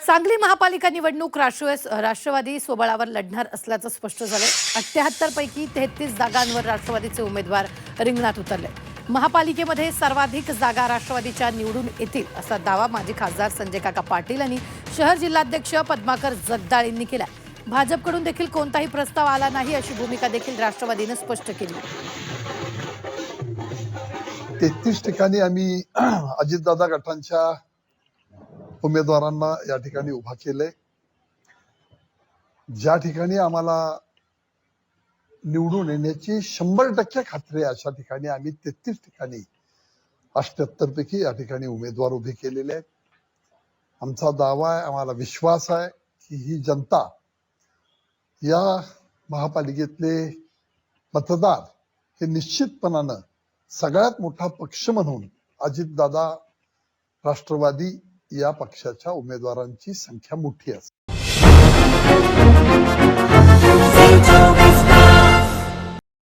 सांगली महापालिका निवडणूक राष्ट्रवादी स्वबळावर लढणार असल्याचं स्पष्ट झालंय। 78 पैकी 33 जागांवर राष्ट्रवादीचे उमेदवार रिंगणात उतरले। महापालिकेमध्ये सर्वाधिक जागा राष्ट्रवादीच्या निवडून येतील असा दावा माजी खासदार संजय काका पाटील यांनी शहर जिल्हाध्यक्ष पद्माकर जगदाळ यांनी केला। भाजपकडून देखील कोणताही प्रस्ताव आला नाही अशी भूमिका देखील राष्ट्रवादीने स्पष्ट केली। 33 ठिकाणी आम्ही अजितदादा गटांच्या उमेदवारांना या ठिकाणी उभा केले। ज्या ठिकाणी आम्हाला निवडून येण्याची 100% खात्री आहे अशा ठिकाणी आम्ही 33 ठिकाणी 78 पैकी या ठिकाणी उमेदवार उभे केलेले आहेत। आमचा दावा आहे, आम्हाला विश्वास आहे की ही जनता या महापालिकेतले मतदार हे निश्चितपणानं सगळ्यात मोठा पक्ष म्हणून अजितदादा राष्ट्रवादी या पक्षाच्या उमेदवारांची संख्या मोठी असते।